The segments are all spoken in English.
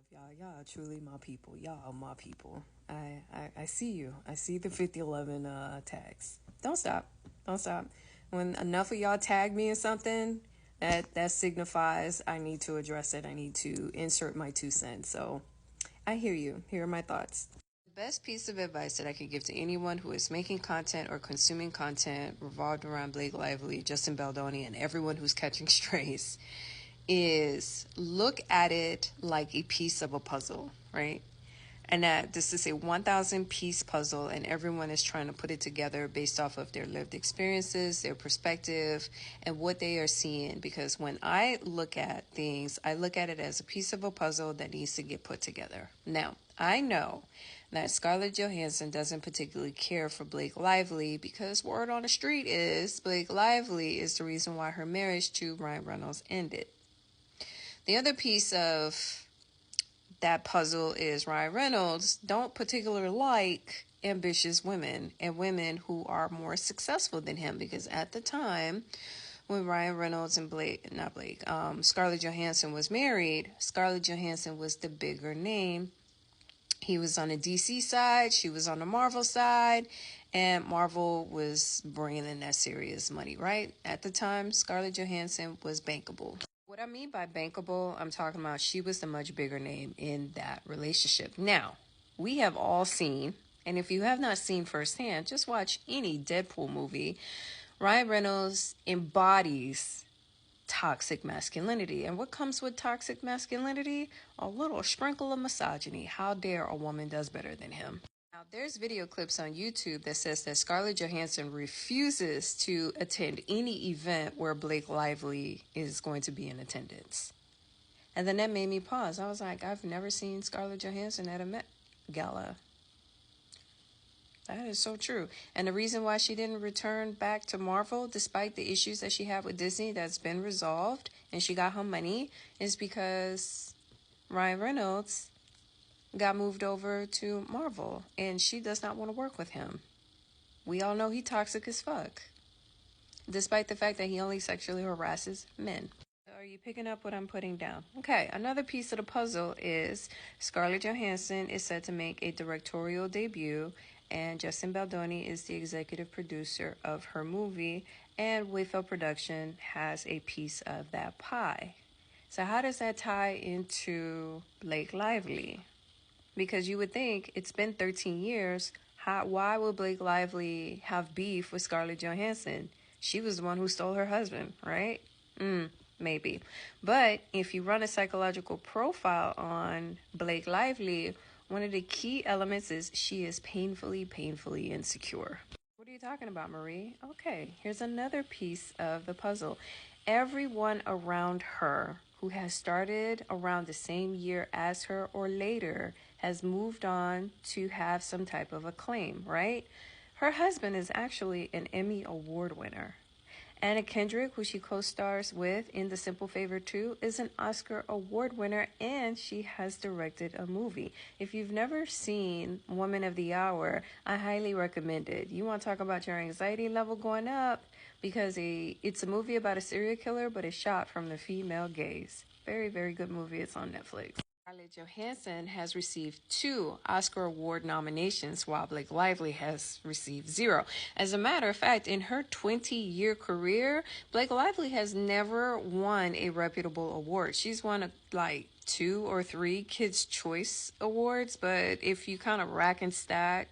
love y'all. Y'all are truly my people. Y'all are my people. I see you. I see the 5011 tags. Don't stop. Don't stop. When enough of y'all tag me in something, that signifies I need to address it. I need to insert my 2 cents. So I hear you. Here are my thoughts. The best piece of advice that I could give to anyone who is making content or consuming content revolved around Blake Lively, Justin Baldoni, and everyone who's catching strays is look at it like a piece of a puzzle, right? And that this is a 1,000 piece puzzle, and everyone is trying to put it together based off of their lived experiences, their perspective, and what they are seeing. Because when I look at things, I look at it as a piece of a puzzle that needs to get put together. Now, I know that Scarlett Johansson doesn't particularly care for Blake Lively because word on the street is Blake Lively is the reason why her marriage to Ryan Reynolds ended. The other piece of that puzzle is Ryan Reynolds don't particularly like ambitious women and women who are more successful than him, because at the time when Ryan Reynolds and Scarlett Johansson was married, Scarlett Johansson was the bigger name. He was on the DC side, she was on the Marvel side, and Marvel was bringing in that serious money, right? At the time, Scarlett Johansson was bankable. What I mean by bankable, I'm talking about she was the much bigger name in that relationship. Now, we have all seen, and if you have not seen firsthand, just watch any Deadpool movie. Ryan Reynolds embodies toxic masculinity. And what comes with toxic masculinity? A little sprinkle of misogyny. How dare a woman does better than him? Now, there's video clips on YouTube that says that Scarlett Johansson refuses to attend any event where Blake Lively is going to be in attendance. And then that made me pause. I was like, I've never seen Scarlett Johansson at a Met Gala. That is so true. And the reason why she didn't return back to Marvel, despite the issues that she had with Disney that's been resolved, and she got her money, is because Ryan Reynolds got moved over to Marvel, and she does not want to work with him. We all know he toxic as fuck, despite the fact that he only sexually harasses men. Are you picking up what I'm putting down? Okay, another piece of the puzzle is Scarlett Johansson is set to make a directorial debut, and Justin Baldoni is the executive producer of her movie, and Wayfield Production has a piece of that pie. So how does that tie into Blake Lively? Because you would think it's been 13 years. Why would Blake Lively have beef with Scarlett Johansson? She was the one who stole her husband, right? Maybe. But if you run a psychological profile on Blake Lively, one of the key elements is she is painfully insecure. What are you talking about, Marie? Okay, here's another piece of the puzzle. Everyone around her who has started around the same year as her or later has moved on to have some type of acclaim, right? Her husband is actually an Emmy Award winner. Anna Kendrick, who she co-stars with in The Simple Favor 2, is an Oscar Award winner, and she has directed a movie. If you've never seen Woman of the Hour, I highly recommend it. You want to talk about your anxiety level going up? Because it's a movie about a serial killer, but it's shot from the female gaze. Very, very good movie. It's on Netflix. Scarlett Johansson has received 2 Oscar Award nominations, while Blake Lively has received 0. As a matter of fact, in her 20-year career, Blake Lively has never won a reputable award. She's won like 2 or 3 Kids' Choice Awards, but if you kind of rack and stack,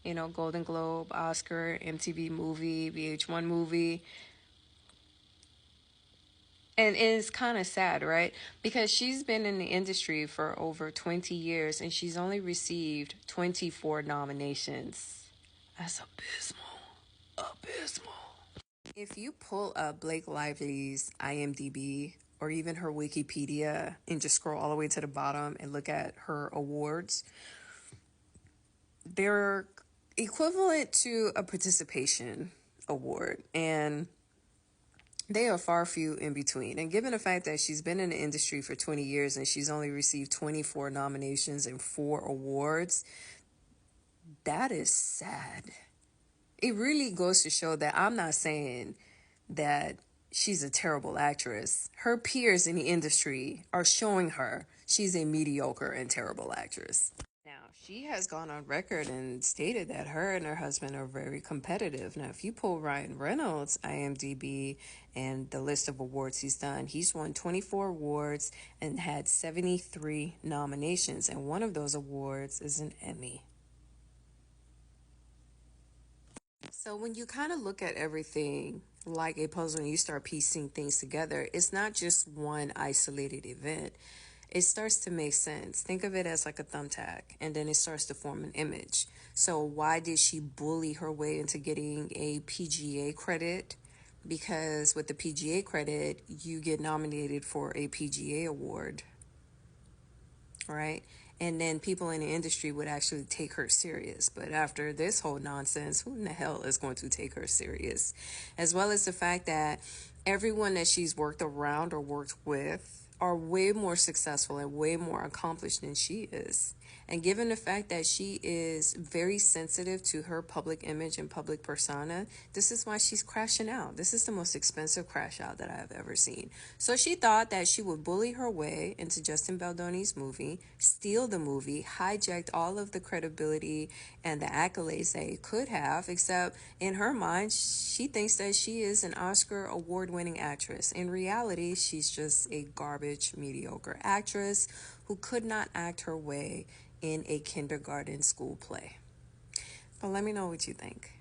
you know, Golden Globe, Oscar, MTV Movie, VH1 Movie. And it's kind of sad, right? Because she's been in the industry for over 20 years and she's only received 24 nominations. That's abysmal. If you pull up Blake Lively's IMDb or even her Wikipedia and just scroll all the way to the bottom and look at her awards, they're equivalent to a participation award, and they are far few in between. And given the fact that she's been in the industry for 20 years and she's only received 24 nominations and 4 awards, that is sad. It really goes to show that I'm not saying that she's a terrible actress. Her peers in the industry are showing her She's a mediocre and terrible actress. Now, she has gone on record and stated that her and her husband are very competitive. Now, if you pull Ryan Reynolds' IMDb and the list of awards he's done, he's won 24 awards and had 73 nominations, and one of those awards is an Emmy. So when you kind of look at everything like a puzzle and you start piecing things together, it's not just one isolated event. It starts to make sense. Think of it as like a thumbtack, and then it starts to form an image. So why did she bully her way into getting a PGA credit? Because with the PGA credit, you get nominated for a PGA award, right? And then people in the industry would actually take her serious. But after this whole nonsense, who in the hell is going to take her serious? As well as the fact that everyone that she's worked around or worked with are way more successful and way more accomplished than she is. And given the fact that she is very sensitive to her public image and public persona, this is why she's crashing out. This is the most expensive crash out that I've ever seen. So she thought that she would bully her way into Justin Baldoni's movie, steal the movie, hijacked all of the credibility and the accolades that it could have, except in her mind, she thinks that she is an Oscar award-winning actress. In reality, she's just a garbage, mediocre actress who could not act her way in a kindergarten school play. But let me know what you think.